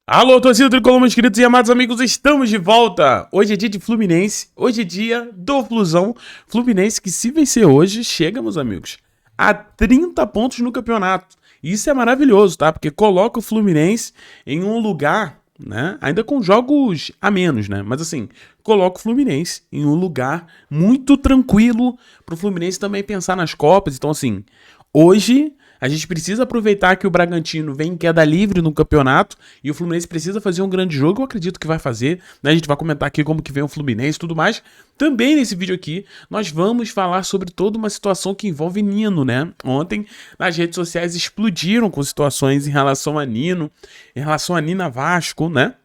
Alô, torcida tricolor, meus queridos e amados amigos, estamos de volta! Hoje é dia de Fluminense, hoje é dia do Flusão. Fluminense que, se vencer hoje, chega, meus amigos, a 30 pontos no campeonato. Isso é maravilhoso, tá? Porque coloca o Fluminense em um lugar, né? Ainda com jogos a menos, né? Mas assim, coloca o Fluminense em um lugar muito tranquilo pro Fluminense também pensar nas Copas. Então, assim, hoje a gente precisa aproveitar que o Bragantino vem em queda livre no campeonato e o Fluminense precisa fazer um grande jogo. Eu acredito que vai fazer, né? A gente vai comentar aqui como que vem o Fluminense e tudo mais. Também nesse vídeo aqui, nós vamos falar sobre toda uma situação que envolve Nino, né? Ontem, nas redes sociais explodiram com situações em relação a Nino, em relação a Nina Vasco, né?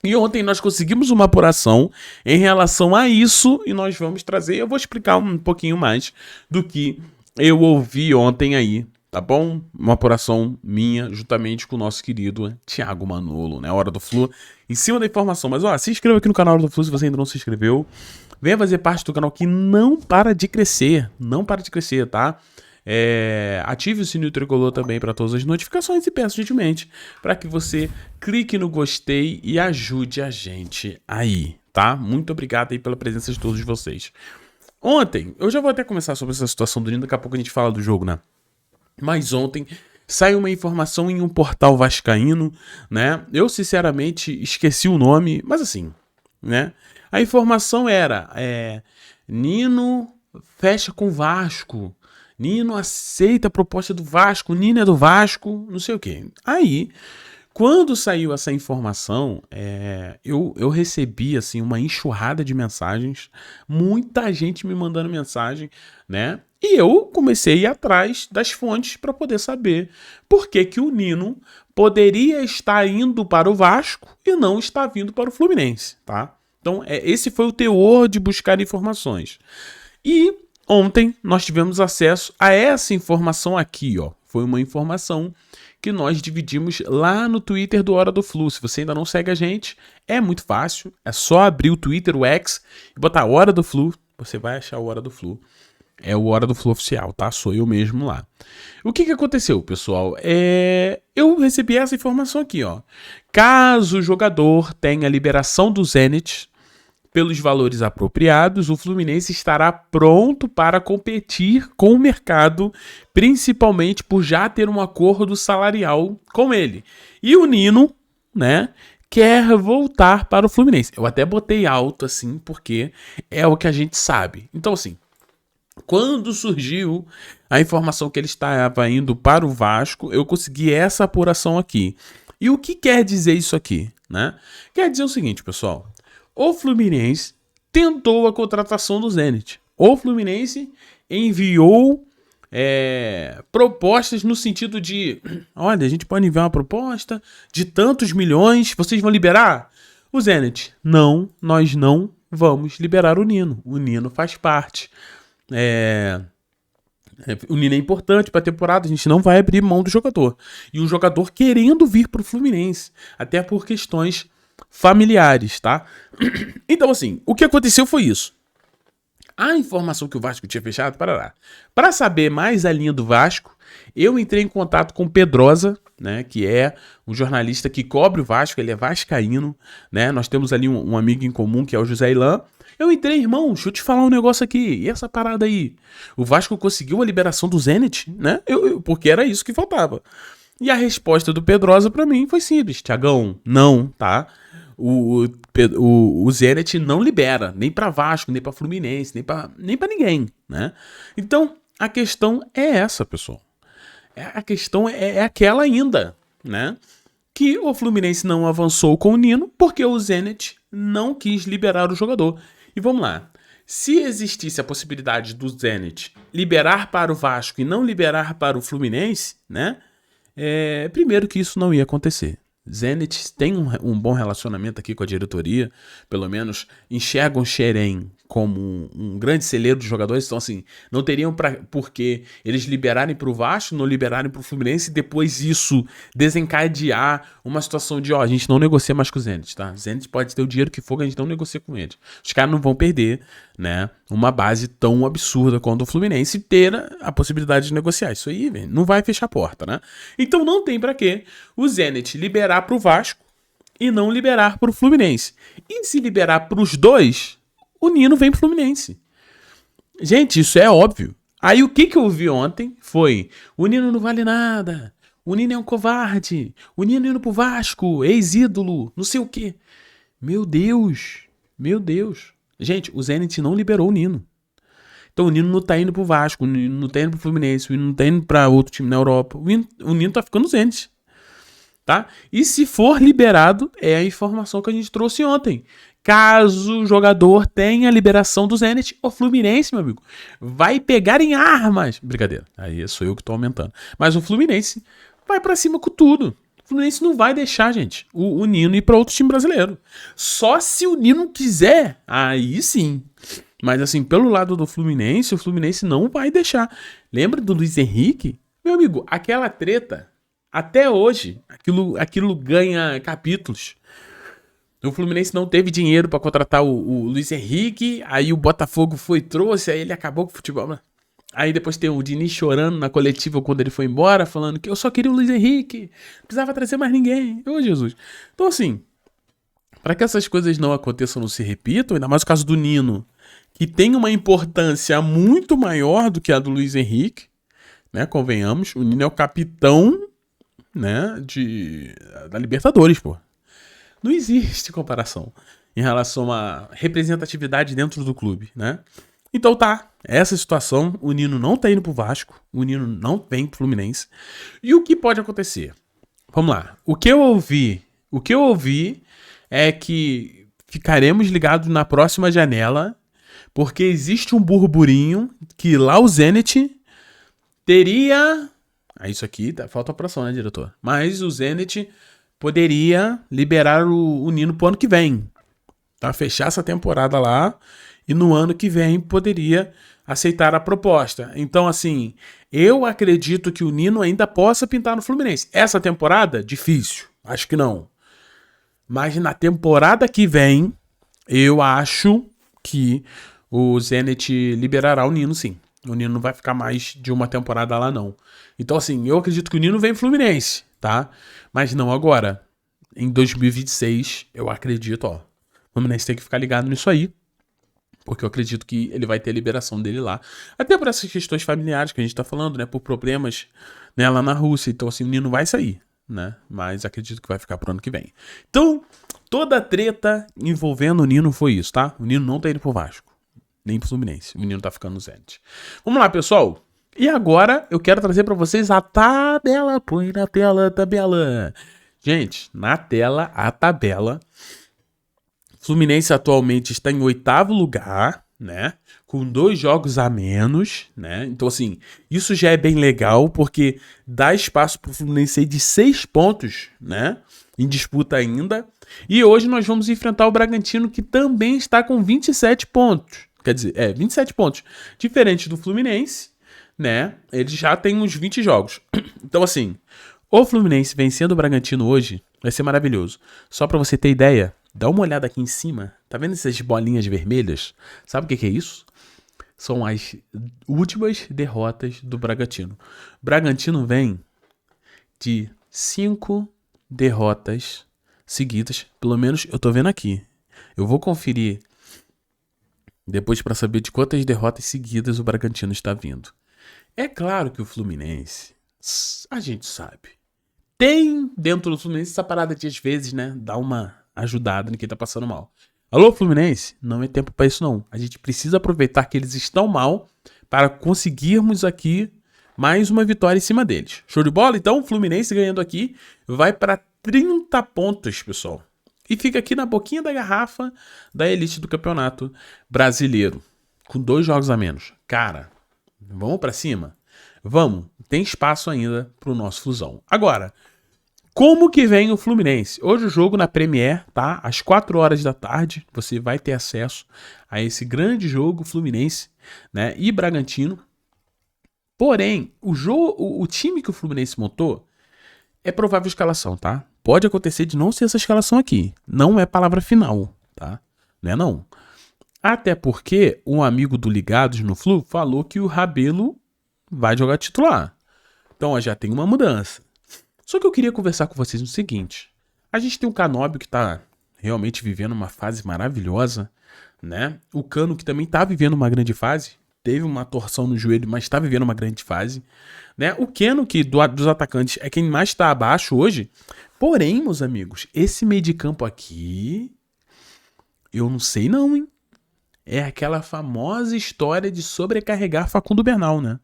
E ontem nós conseguimos uma apuração em relação a isso e nós vamos trazer, eu vou explicar um pouquinho mais do que eu ouvi ontem aí, tá bom? Uma apuração minha, juntamente com o nosso querido Thiago Manolo, né? Hora do Flu, em cima da informação. Mas, ó, se inscreva aqui no canal Hora do Flu se você ainda não se inscreveu. Venha fazer parte do canal que não para de crescer, tá? Ative o sininho tricolor também para todas as notificações e peço gentilmente para que você clique no gostei e ajude a gente aí, tá? Muito obrigado aí pela presença de todos vocês. Ontem, eu já vou até começar sobre essa situação do Nino, daqui a pouco a gente fala do jogo, né? Mas ontem saiu uma informação em um portal vascaíno, né? Eu sinceramente esqueci o nome, mas assim, né? A informação era, Nino fecha com Vasco, Nino aceita a proposta do Vasco, Nino é do Vasco, não sei o quê. Aí, quando saiu essa informação, eu recebi assim uma enxurrada de mensagens, muita gente me mandando mensagem, né? E eu comecei a ir atrás das fontes para poder saber por que que o Nino poderia estar indo para o Vasco e não está vindo para o Fluminense, tá? Então, esse foi o teor de buscar informações. E ontem nós tivemos acesso a essa informação aqui, ó. Foi uma informação que nós dividimos lá no Twitter do Hora do Flu. Se você ainda não segue a gente, é muito fácil. É só abrir o Twitter, o X, e botar Hora do Flu. Você vai achar o Hora do Flu. É o Hora do Flu oficial, tá? Sou eu mesmo lá. O que aconteceu, pessoal? Eu recebi essa informação aqui, ó. Caso o jogador tenha liberação do Zenit pelos valores apropriados, o Fluminense estará pronto para competir com o mercado, principalmente por já ter um acordo salarial com ele. E o Nino, né, quer voltar para o Fluminense. Eu até botei alto assim, porque é o que a gente sabe. Então, assim, quando surgiu a informação que ele estava indo para o Vasco, eu consegui essa apuração aqui. E o que quer dizer isso aqui, né? Quer dizer o seguinte, pessoal. O Fluminense tentou a contratação do Zenit. O Fluminense enviou propostas no sentido de: olha, a gente pode enviar uma proposta de tantos milhões, vocês vão liberar? O Zenit: não, nós não vamos liberar o Nino. O Nino faz parte. O Nino é importante para a temporada, a gente não vai abrir mão do jogador. E o jogador querendo vir para o Fluminense, até por questões familiares, tá? Então, assim, o que aconteceu foi isso. A informação que o Vasco tinha fechado, para saber mais a linha do Vasco, eu entrei em contato com o Pedrosa, né, que é um jornalista que cobre o Vasco, ele é vascaíno, né? Nós temos ali um amigo em comum, que é o José Ilan. Eu entrei, irmão, deixa eu te falar um negócio aqui, e essa parada aí? O Vasco conseguiu a liberação do Zenit, né? Porque era isso que faltava. E a resposta do Pedrosa para mim foi simples: Thiagão, não, tá? O Zenit não libera, nem para Vasco, nem para Fluminense, nem para ninguém, né? Então, a questão é essa, pessoal. A questão é aquela ainda, né? Que o Fluminense não avançou com o Nino porque o Zenit não quis liberar o jogador. E vamos lá. Se existisse a possibilidade do Zenit liberar para o Vasco e não liberar para o Fluminense, né? Primeiro que isso não ia acontecer. Zenit tem um bom relacionamento aqui com a diretoria, pelo menos enxergam Xerém como um grande celeiro de jogadores, então assim, não teriam por que eles liberarem pro Vasco, não liberarem pro Fluminense e depois isso desencadear uma situação de, a gente não negocia mais com o Zenit, tá? O Zenit pode ter o dinheiro que for, a gente não negocia com eles. Os caras não vão perder, né, uma base tão absurda quanto o Fluminense ter a possibilidade de negociar. Isso aí, velho, não vai fechar a porta, né? Então não tem pra que o Zenit liberar pro Vasco e não liberar pro Fluminense. E se liberar pros dois, o Nino vem pro Fluminense. Gente, isso é óbvio. Aí o que eu vi ontem foi: o Nino não vale nada, o Nino é um covarde, o Nino indo pro Vasco, ex-ídolo, não sei o quê. Meu Deus, meu Deus. Gente, o Zenit não liberou o Nino. Então o Nino não tá indo pro Vasco, o Nino não tá indo pro Fluminense, o Nino não tá indo pra outro time na Europa. O Nino tá ficando no Zenit. Tá? E se for liberado, é a informação que a gente trouxe ontem. Caso o jogador tenha liberação do Zenit, o Fluminense, meu amigo, vai pegar em armas. Brincadeira, aí sou eu que tô aumentando. Mas o Fluminense vai pra cima com tudo. O Fluminense não vai deixar, gente, o Nino ir pra outro time brasileiro. Só se o Nino quiser, aí sim. Mas assim, pelo lado do Fluminense, o Fluminense não vai deixar. Lembra do Luiz Henrique? Meu amigo, aquela treta... Até hoje, aquilo ganha capítulos. O Fluminense não teve dinheiro para contratar o Luiz Henrique, aí o Botafogo trouxe, aí ele acabou com o futebol. Aí depois tem o Diniz chorando na coletiva quando ele foi embora, falando que eu só queria o Luiz Henrique, não precisava trazer mais ninguém. Ô, Jesus. Então assim, para que essas coisas não aconteçam, não se repitam, ainda mais o caso do Nino, que tem uma importância muito maior do que a do Luiz Henrique, né? Convenhamos, o Nino é o capitão, né, da Libertadores, pô. Não existe comparação em relação à representatividade dentro do clube, né? Então tá, essa situação, o Nino não tá indo pro Vasco, o Nino não vem pro Fluminense. E o que pode acontecer? Vamos lá. O que eu ouvi é que ficaremos ligados na próxima janela, porque existe um burburinho que lá o Zenit teria... Isso aqui, falta apuração, né, diretor? Mas o Zenit poderia liberar o Nino pro ano que vem. Tá? Fechar essa temporada lá e no ano que vem poderia aceitar a proposta. Então, assim, eu acredito que o Nino ainda possa pintar no Fluminense. Essa temporada, difícil. Acho que não. Mas na temporada que vem, eu acho que o Zenit liberará o Nino, sim. O Nino não vai ficar mais de uma temporada lá, não. Então, assim, eu acredito que o Nino vem Fluminense, tá? Mas não agora. Em 2026, eu acredito, o Fluminense tem que ficar ligado nisso aí. Porque eu acredito que ele vai ter a liberação dele lá. Até por essas questões familiares que a gente tá falando, né? Por problemas, né, lá na Rússia. Então, assim, o Nino vai sair, né? Mas acredito que vai ficar pro ano que vem. Então, toda a treta envolvendo o Nino foi isso, tá? O Nino não tá indo pro Vasco. Nem pro Fluminense. O Menino tá ficando no Zenit. Vamos lá, pessoal. E agora eu quero trazer pra vocês a tabela. Põe na tela a tabela. Gente, na tela a tabela. Fluminense atualmente está em 8º lugar, né? Com 2 jogos a menos, né? Então, assim, isso já é bem legal, porque dá espaço pro Fluminense aí de 6 pontos, né? Em disputa ainda. E hoje nós vamos enfrentar o Bragantino, que também está com 27 pontos. Quer dizer, 27 pontos. Diferente do Fluminense, né? Ele já tem uns 20 jogos. Então, assim, o Fluminense vencendo o Bragantino hoje vai ser maravilhoso. Só pra você ter ideia, dá uma olhada aqui em cima. Tá vendo essas bolinhas vermelhas? Sabe o que é isso? São as últimas derrotas do Bragantino. O Bragantino vem de 5 derrotas seguidas. Pelo menos eu tô vendo aqui. Eu vou conferir depois para saber de quantas derrotas seguidas o Bragantino está vindo. É claro que o Fluminense, a gente sabe, tem dentro do Fluminense essa parada de às vezes, né, dar uma ajudada em quem tá passando mal. Alô, Fluminense? Não é tempo para isso não. A gente precisa aproveitar que eles estão mal para conseguirmos aqui mais uma vitória em cima deles. Show de bola? Então, o Fluminense ganhando aqui vai para 30 pontos, pessoal. E fica aqui na boquinha da garrafa da elite do campeonato brasileiro. Com 2 jogos a menos. Cara, vamos pra cima? Vamos. Tem espaço ainda pro nosso Flusão. Agora, Como que vem o Fluminense? Hoje o jogo na Premier, tá? Às 4 horas da tarde, você vai ter acesso a esse grande jogo Fluminense, né? E Bragantino. Porém, o time que o Fluminense montou é provável escalação, tá? Pode acontecer de não ser essa escalação aqui. Não é palavra final, tá? Não é não. Até porque um amigo do Ligados no Flu falou que o Rabelo vai jogar titular. Então ó, já tem uma mudança. Só que eu queria conversar com vocês no seguinte. A gente tem o Canóbio que tá realmente vivendo uma fase maravilhosa, né? O Cano que também tá vivendo uma grande fase. Teve uma torção no joelho, mas tá vivendo uma grande fase, né? O Keno, que dos atacantes é quem mais tá abaixo hoje. Porém, meus amigos, esse meio de campo aqui, eu não sei não, hein? É aquela famosa história de sobrecarregar Facundo Bernal, né?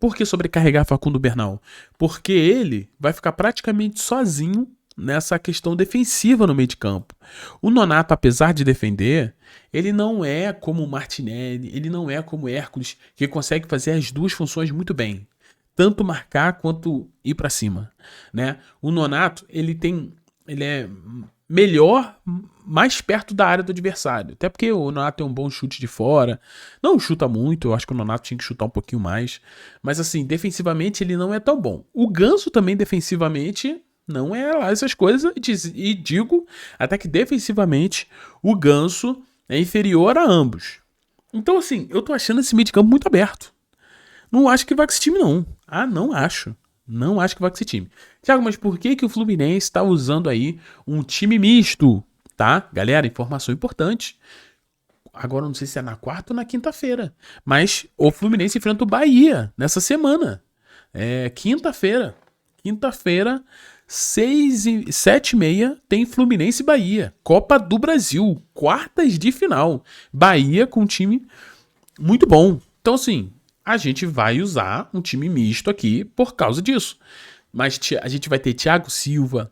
Por que sobrecarregar Facundo Bernal? Porque ele vai ficar praticamente sozinho nessa questão defensiva no meio de campo. O Nonato, apesar de defender, ele não é como o Martinelli, ele não é como o Hércules, que consegue fazer as duas funções muito bem. Tanto marcar quanto ir para cima, né? O Nonato, ele é melhor mais perto da área do adversário. Até porque o Nonato tem um bom chute de fora. Não chuta muito, eu acho que o Nonato tinha que chutar um pouquinho mais. Mas assim, defensivamente ele não é tão bom. O Ganso também defensivamente não é lá essas coisas. E digo até que defensivamente o Ganso é inferior a ambos. Então assim, eu tô achando esse meio de campo muito aberto. Não acho que vai com esse time não. Não acho. Não acho que vai com esse time. Thiago, mas por que o Fluminense está usando aí um time misto? Tá? Galera, informação importante. Agora não sei se é na quarta ou na quinta-feira. Mas o Fluminense enfrenta o Bahia nessa semana. Quinta-feira. Quinta-feira, 7h30, tem Fluminense e Bahia. Copa do Brasil. Quartas de final. Bahia com um time muito bom. Então, assim, a gente vai usar um time misto aqui por causa disso. Mas a gente vai ter Thiago Silva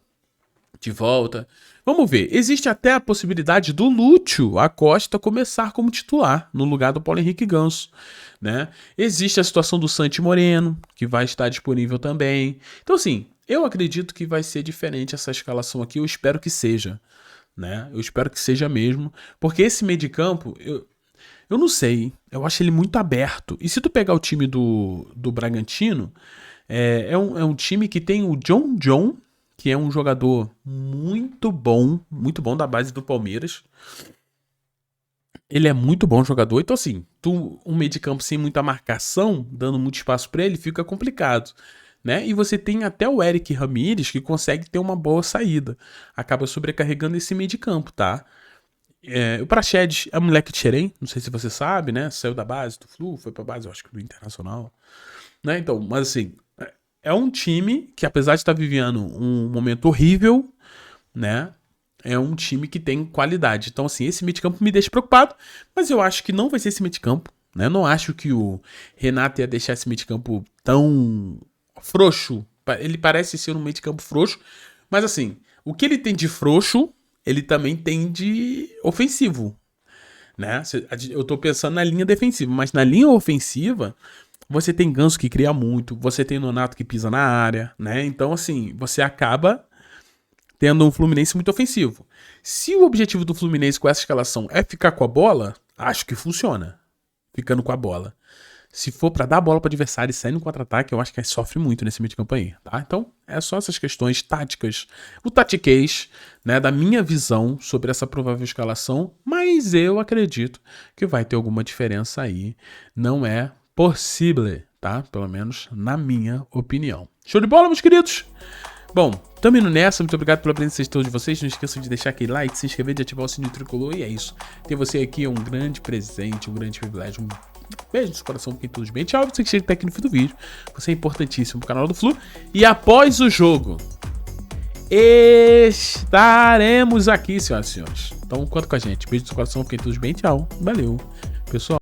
de volta. Vamos ver. Existe até a possibilidade do Lúcio Acosta começar como titular no lugar do Paulo Henrique Ganso, né? Existe a situação do Santi Moreno, que vai estar disponível também. Então, assim, eu acredito que vai ser diferente essa escalação aqui. Eu espero que seja, né? Eu espero que seja mesmo. Porque esse meio de campo, eu não sei, eu acho ele muito aberto. E se tu pegar o time do Bragantino, é um time que tem o John, que é um jogador muito bom da base do Palmeiras. Ele é muito bom jogador, então assim, um meio de campo sem muita marcação, dando muito espaço para ele, fica complicado, né? E você tem até o Eric Ramírez, que consegue ter uma boa saída. Acaba sobrecarregando esse meio de campo, tá? O Praxedes é um moleque de Xerém, não sei se você sabe, né? Saiu da base do Flu, foi pra base, eu acho que do Internacional, né? Então, mas assim, é um time que, apesar de estar vivendo um momento horrível, né? É um time que tem qualidade. Então, assim, esse meio de campo me deixa preocupado, mas eu acho que não vai ser esse meio de campo, né? Eu não acho que o Renato ia deixar esse meio de campo tão frouxo. Ele parece ser um meio de campo frouxo, mas assim, o que ele tem de frouxo, ele também tem de ofensivo, né? Eu tô pensando na linha defensiva, mas na linha ofensiva, você tem Ganso que cria muito, você tem Nonato que pisa na área, né? Então, assim, você acaba tendo um Fluminense muito ofensivo. Se o objetivo do Fluminense com essa escalação é ficar com a bola, acho que funciona, ficando com a bola. Se for pra dar a bola pro adversário e sair no contra-ataque, eu acho que sofre muito nesse meio de campo aí, tá? Então, é só essas questões táticas, o tatiquês, né, da minha visão sobre essa provável escalação, mas eu acredito que vai ter alguma diferença aí. Não é possível, tá? Pelo menos na minha opinião. Show de bola, meus queridos? Bom, tamo indo nessa, muito obrigado pela presença de todos vocês, não esqueçam de deixar aquele like, se inscrever, de ativar o sininho tricolor, e é isso. Ter você aqui é um grande presente, um grande privilégio, um beijo no coração, fiquem todos bem. Tchau, você que chega até aqui no fim do vídeo. Você é importantíssimo pro canal do Flu. E após o jogo, estaremos aqui, senhoras e senhores. Então, conta com a gente. Beijo no coração, fiquem todos bem. Tchau. Valeu, pessoal.